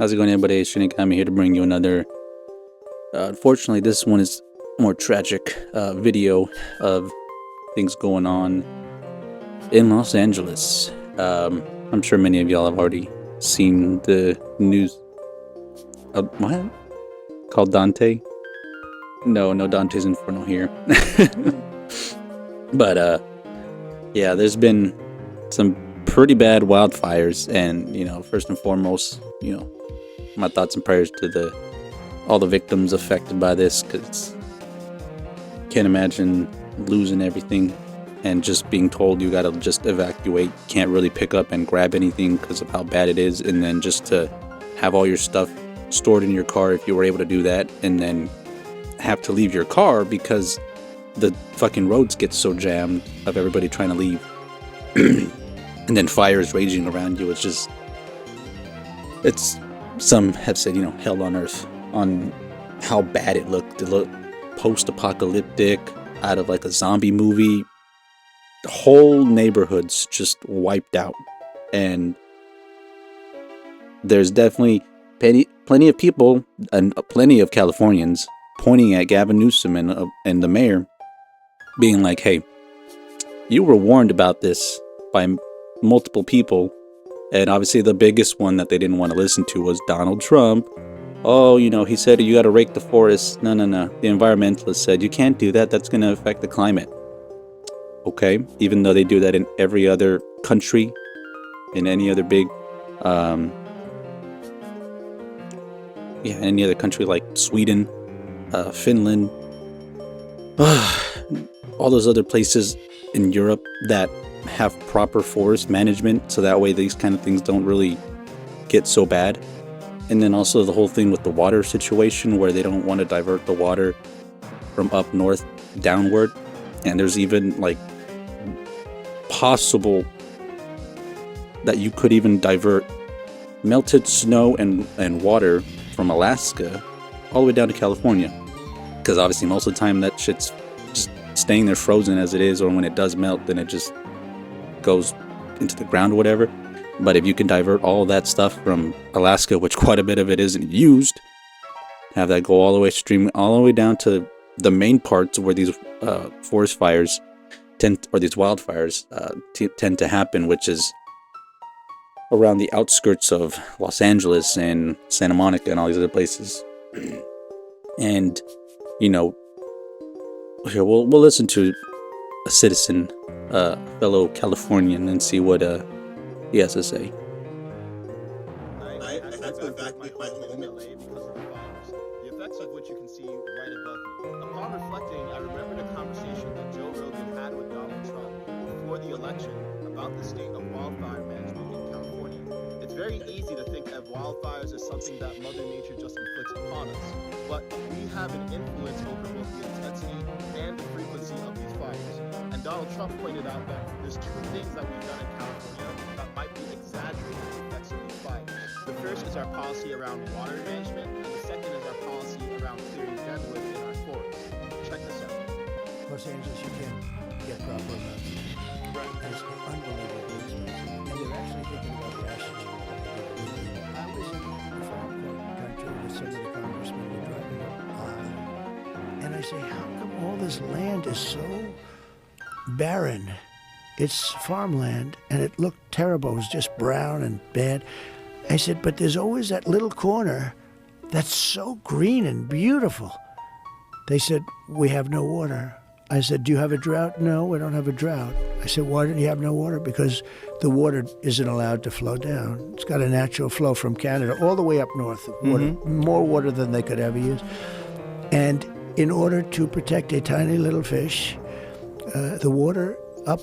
How's it going, everybody? It's Shinigami. I'm here to bring you another. Unfortunately, this one is more tragic video of things going on in Los Angeles. I'm sure many of y'all have already seen the news. What? Called Dante? No, Dante's Inferno here. But yeah, there's been some pretty bad wildfires, and first and foremost, my thoughts and prayers to all the victims affected by this, because can't imagine losing everything and just being told you gotta just evacuate, can't really pick up and grab anything because of how bad it is, and then just to have all your stuff stored in your car if you were able to do that, and then have to leave your car because the fucking roads get so jammed of everybody trying to leave. And then fires raging around you. It's some have said, hell on earth on how bad it looked. It looked post-apocalyptic, out of like a zombie movie. The whole neighborhood's just wiped out. And there's definitely plenty of people and plenty of Californians pointing at Gavin Newsom and the mayor, being like, hey, you were warned about this by multiple people. And obviously the biggest one that they didn't want to listen to was Donald Trump. Oh, he said you got to rake the forest. No. The environmentalists said you can't do that. That's going to affect the climate. Okay. Even though they do that in every other country, in any other big, any other country like Sweden, Finland, all those other places in Europe that have proper forest management, so that way these kind of things don't really get so bad. And then also the whole thing with the water situation, where they don't want to divert the water from up north downward, and there's even like possible that you could even divert melted snow and water from Alaska all the way down to California, because obviously most of the time that shit's just staying there frozen as it is, or when it does melt then it just goes into the ground or whatever. But if you can divert all that stuff from Alaska, which quite a bit of it isn't used, have that go all the way down to the main parts where these forest fires these wildfires tend to happen, which is around the outskirts of Los Angeles and Santa Monica and all these other places. And here we'll listen to a citizen, fellow Californian, and see what he has to say. I had to evacuate my home in LA because of the fires, the effects of which you can see right above me. Upon reflecting, I remembered a conversation that Joe Rogan had with Donald Trump before the election about the state of wildfire management in California. It's very easy to think of wildfires as something that Mother Nature just inflicts upon us, but we have an influence over both the intensity and the frequency of these fires. And Donald Trump pointed out that there's two things that we've done in California that might be exaggerating the effects of these fires. The first is our policy around water management, and the second is our policy around clearing deadwood in our forests. Check this out. Los Angeles, you can't get proper amounts. Right. It's unbelievably expensive. And they're actually thinking about rationing. I was in the farm country with some of the congressmen who were driving up. And I say, how come all this land is so barren? It's farmland, and it looked terrible. It was just brown and bad. I said, but there's always that little corner that's so green and beautiful. They said, we have no water. I said, do you have a drought? No, we don't have a drought. I said, why don't you have no water? Because the water isn't allowed to flow down. It's got a natural flow from Canada all the way up north. Water, more water than they could ever use. And in order to protect a tiny little fish, the water up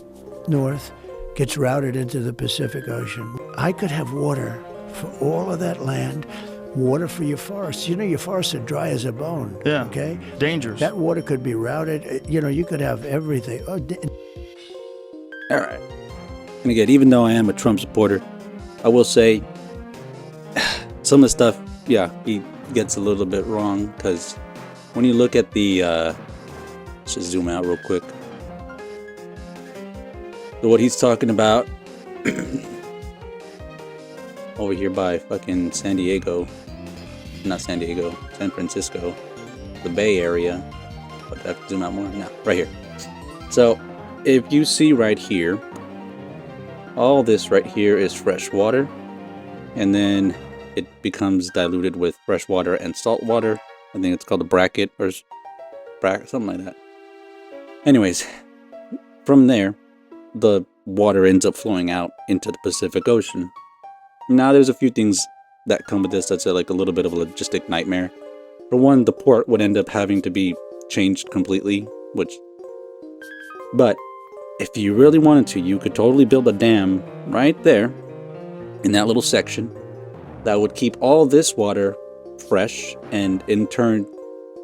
north gets routed into the Pacific Ocean. I could have water for all of that land, water for your forests. Your forests are dry as a bone. Yeah. Okay? Dangerous. That water could be routed. You could have everything. All right. And again, even though I am a Trump supporter, I will say some of the stuff, he gets a little bit wrong, because when you look at the, let's just zoom out real quick. So what he's talking about over here by fucking San Diego. Not San Diego, San Francisco. The Bay Area. But I have to zoom out more? No, right here. So, if you see right here, all this right here is fresh water. And then it becomes diluted with fresh water and salt water. I think it's called a bracket or something like that. Anyways, from there, the water ends up flowing out into the Pacific Ocean. Now, there's a few things that come with this that's like a little bit of a logistic nightmare. For one, the port would end up having to be changed completely, but if you really wanted to, you could totally build a dam right there in that little section that would keep all this water fresh, and in turn,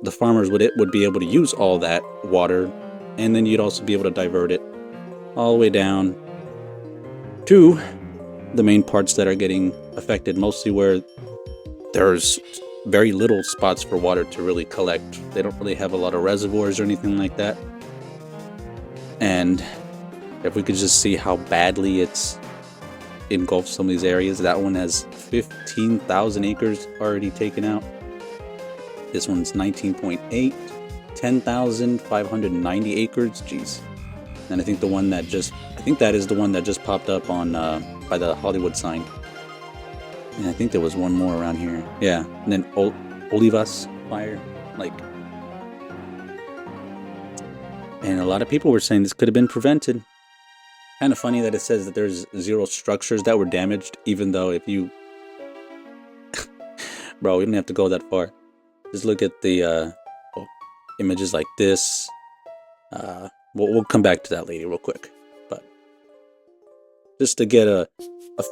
the farmers would be able to use all that water, and then you'd also be able to divert it all the way down to the main parts that are getting affected, mostly where there's very little spots for water to really collect. They don't really have a lot of reservoirs or anything like that. And if we could just see how badly it's engulfed some of these areas. That one has 15,000 acres already taken out. This one's 19.8, 10,590 acres. Jeez. And I think that is the one that just popped up on by the Hollywood sign. And I think there was one more around here. Yeah, and then Olivas fire, and a lot of people were saying this could have been prevented. Kind of funny that it says that there's 0 structures that were damaged, even though if you, bro, we don't have to go that far. Just look at the images like this. We'll come back to that later real quick, but just to get a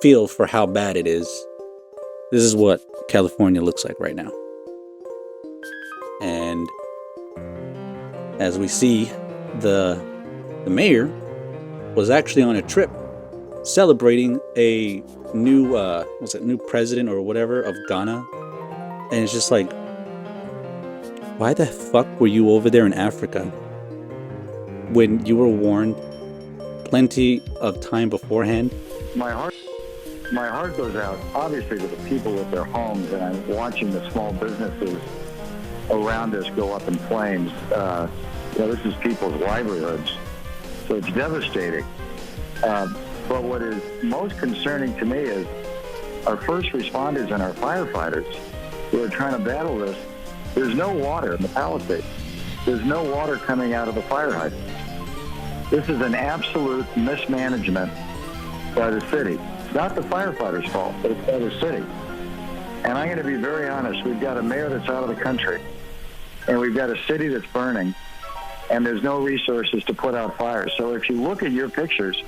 feel for how bad it is. This is what California looks like right now. And as we see, the mayor was actually on a trip celebrating a new new president or whatever of Ghana. And it's just like, why the fuck were you over there in Africa when you were warned plenty of time beforehand? My heart goes out, obviously, to the people with their homes, and I'm watching the small businesses around us go up in flames. This is people's livelihoods, so it's devastating. But what is most concerning to me is our first responders and our firefighters who are trying to battle this. There's no water in the Palisades. There's no water coming out of the fire hydrants. This is an absolute mismanagement by the city. It's not the firefighters' fault, but it's by the city. And I'm going to be very honest. We've got a mayor that's out of the country, and we've got a city that's burning, and there's no resources to put out fires. So if you look at your pictures,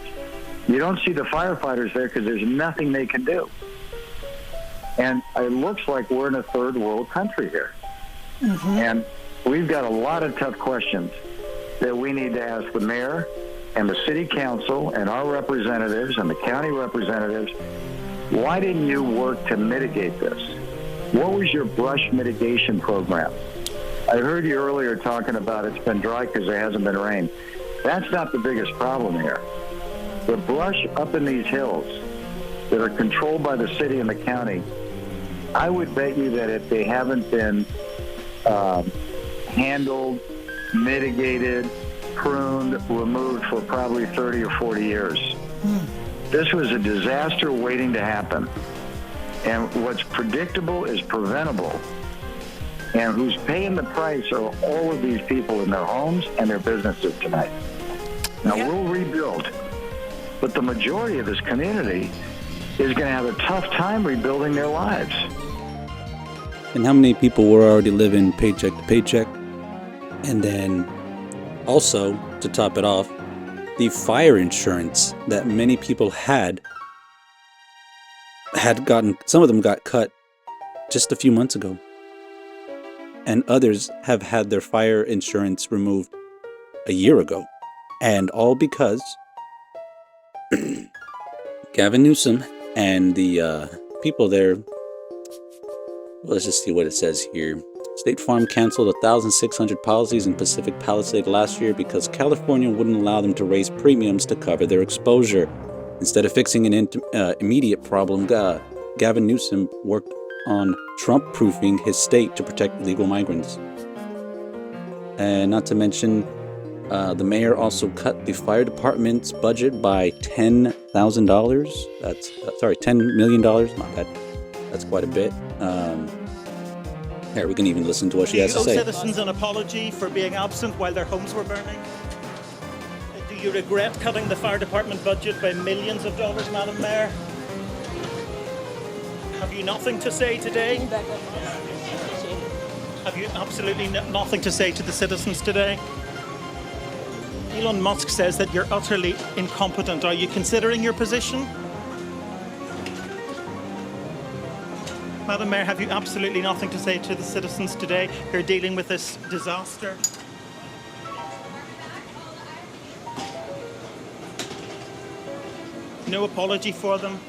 you don't see the firefighters there because there's nothing they can do. And it looks like we're in a third world country here. Mm-hmm. And we've got a lot of tough questions that we need to ask the mayor and the city council and our representatives and the county representatives. Why didn't you work to mitigate this? What was your brush mitigation program? I heard you earlier talking about it's been dry because there hasn't been rain. That's not the biggest problem here. The brush up in these hills that are controlled by the city and the county, I would bet you that if they haven't been handled, mitigated, pruned, removed for probably 30 or 40 years. This was a disaster waiting to happen. And what's predictable is preventable. And who's paying the price are all of these people in their homes and their businesses tonight. Now, we'll rebuild. But the majority of this community is going to have a tough time rebuilding their lives. And how many people were already living paycheck to paycheck? And then also, to top it off, the fire insurance that many people had gotten, some of them got cut just a few months ago. And others have had their fire insurance removed a year ago. And all because Gavin Newsom and the people there, let's just see what it says here. State Farm canceled 1,600 policies in Pacific Palisade last year because California wouldn't allow them to raise premiums to cover their exposure. Instead of fixing an immediate problem, Gavin Newsom worked on Trump-proofing his state to protect illegal migrants. And not to mention, the mayor also cut the fire department's budget by $10,000. That's $10 million. Not bad. That's quite a bit. Here, we can even listen to what she has to say. Do you owe citizens an apology for being absent while their homes were burning? Do you regret cutting the fire department budget by millions of dollars, Madam Mayor? Have you nothing to say today? Have you absolutely nothing to say to the citizens today? Elon Musk says that you're utterly incompetent. Are you considering your position? Madam Mayor, have you absolutely nothing to say to the citizens today who are dealing with this disaster? No apology for them?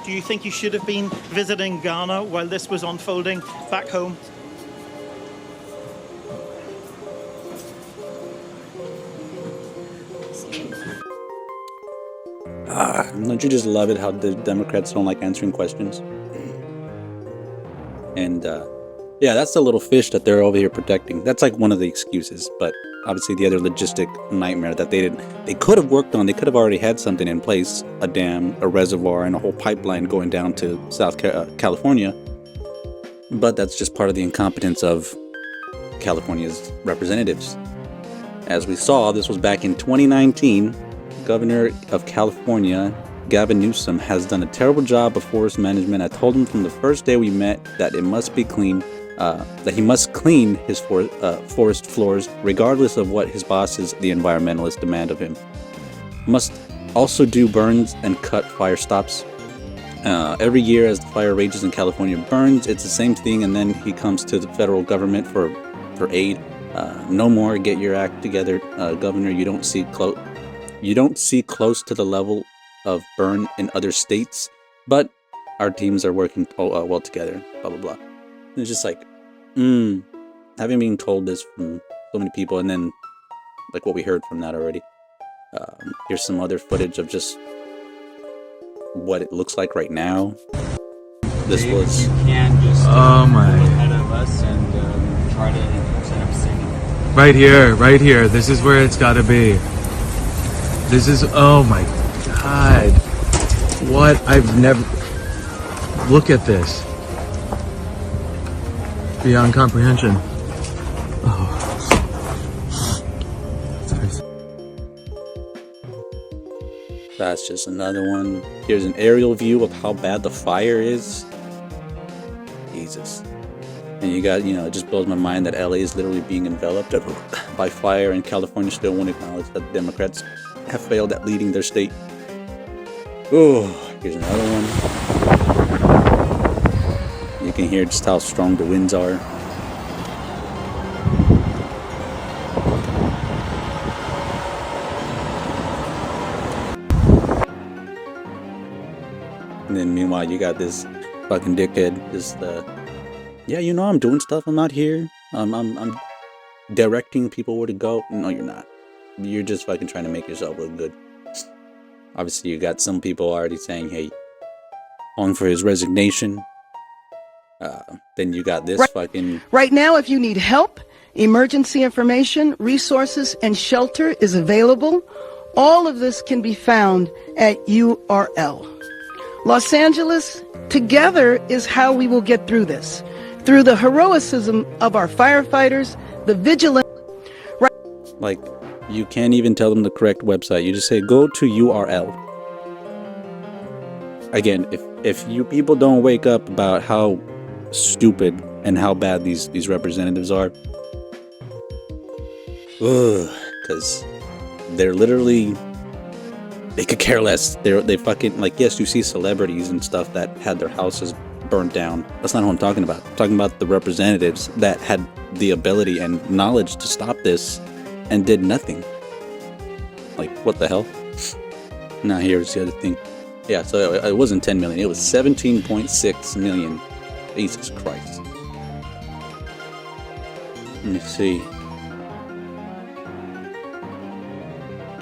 Do you think you should have been visiting Ghana while this was unfolding back home? Don't you just love it how the Democrats don't like answering questions? And yeah, that's the little fish that they're over here protecting. That's like one of the excuses, but obviously the other logistic nightmare that they could have worked on. They could have already had something in place, a dam, a reservoir, and a whole pipeline going down to California. But that's just part of the incompetence of California's representatives. As we saw, this was back in 2019. Governor of California, Gavin Newsom, has done a terrible job of forest management. I told him from the first day we met that it must be clean, that he must clean his forest floors, regardless of what his bosses, the environmentalists, demand of him. Must also do burns and cut fire stops. Every year as the fire rages in California burns, it's the same thing, and then he comes to the federal government for aid. No more, get your act together, Governor. You don't see close to the level of burn in other states, but our teams are working well together, blah, blah, blah. And it's just like, having been told this from so many people, and then like what we heard from that already. Here's some other footage of just what it looks like right now. This was... You can just oh my ahead of us and try to set up signal. Right here. This is where it's got to be. This is, oh my God. What? I've never, look at this. Beyond comprehension. Oh. That's crazy. That's just another one. Here's an aerial view of how bad the fire is. Jesus. And you got, it just blows my mind that LA is literally being enveloped by fire, and California still won't acknowledge that the Democrats have failed at leading their state. Oh, here's another one. You can hear just how strong the winds are. And then meanwhile, you got this fucking dickhead, yeah, I'm doing stuff. I'm not here. I'm directing people where to go. No, you're not. You're just fucking trying to make yourself look good. Obviously, you got some people already saying, hey, calling for his resignation. Then you got this fucking... Right now, if you need help, emergency information, resources, and shelter is available. All of this can be found at URL. Los Angeles, together is how we will get through this. Through the heroism of our firefighters, the vigilance... Like, you can't even tell them the correct website. You just say, go to URL. Again, if you people don't wake up about how stupid and how bad these representatives are, because they're literally, they could care less. They fucking, like, yes, you see celebrities and stuff that had their houses burned down. That's not what I'm talking about. I'm talking about the representatives that had the ability and knowledge to stop this and did nothing. Like, what the hell? Now here's the other thing. Yeah, so it wasn't 10 million. It was 17.6 million. Jesus Christ. Let me see.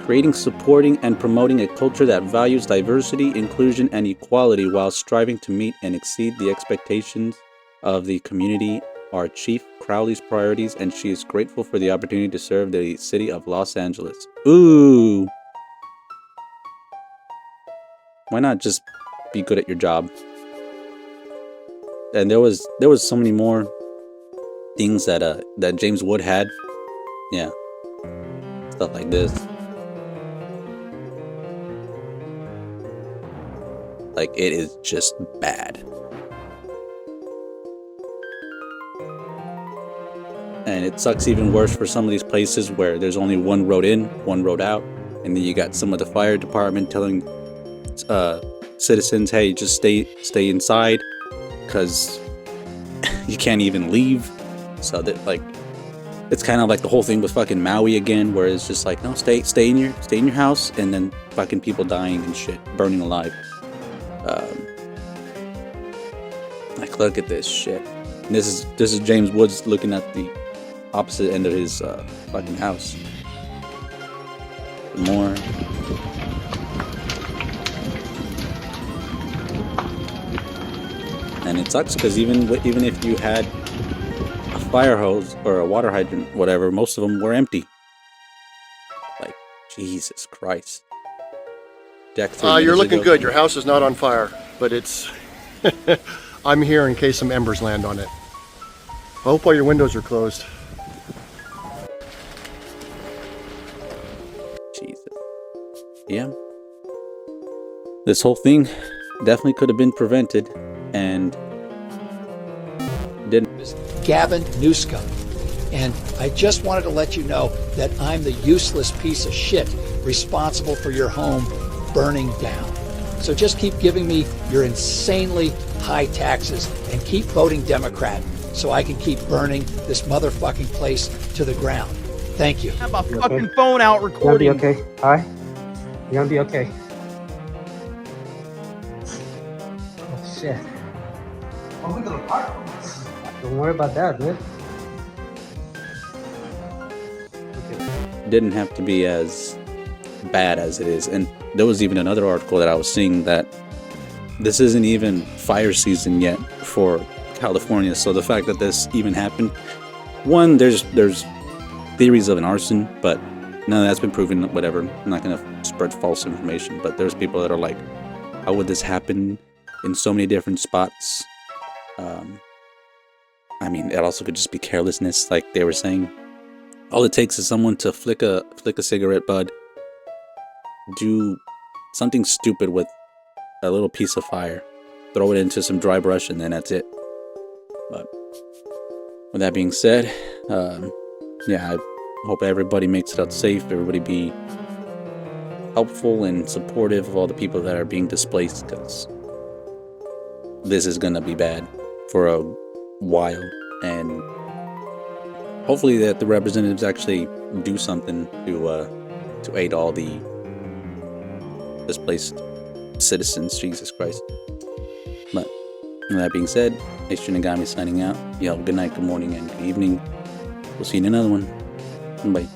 creating, supporting, and promoting a culture that values diversity, inclusion, and equality while striving to meet and exceed the expectations of the community are Chief Crowley's priorities, and she is grateful for the opportunity to serve the city of Los Angeles. Ooh. Why not just be good at your job? And there was so many more things that James Wood had. Yeah. Stuff like this. Like, it is just bad. And it sucks even worse for some of these places where there's only one road in, one road out, and then you got some of the fire department telling citizens, hey, just stay inside because you can't even leave. So that, like, it's kind of like the whole thing with fucking Maui again, where it's just like, no, stay in your house, and then fucking people dying and shit, burning alive. Like, look at this shit. And this is James Woods looking at the opposite end of his fucking house. More. And it sucks because even if you had a fire hose or a water hydrant, whatever, most of them were empty. Like, Jesus Christ. Jack, you're looking good. Your house is not on fire, but it's... I'm here in case some embers land on it. I hope all your windows are closed. Jesus. Yeah. This whole thing definitely could have been prevented, and didn't. Gavin Newsom. And I just wanted to let you know that I'm the useless piece of shit responsible for your home burning down. So just keep giving me your insanely high taxes and keep voting Democrat so I can keep burning this motherfucking place to the ground. Thank you. Have my fucking phone out recording. You're gonna be okay. Hi. You're gonna be okay. Oh shit. Don't worry about that, dude. Didn't have to be as bad as it is. And there was even another article that I was seeing that this isn't even fire season yet for California. So the fact that this even happened, one, there's theories of an arson, but none of that's been proven. Whatever, I'm not gonna spread false information, but there's people that are like, how would this happen in so many different spots? I mean, it also could just be carelessness, like they were saying. All it takes is someone to flick a cigarette butt, do something stupid with a little piece of fire, throw it into some dry brush, and then that's it. But with that being said, yeah, I hope everybody makes it out safe. Everybody be helpful and supportive of all the people that are being displaced, because this is gonna be bad for a while, and hopefully that the representatives actually do something to aid all the displaced citizens. Jesus Christ. But with that being said, it's Shinigami signing out. Y'all, good night, good morning, and good evening. We'll see you in another one. Bye.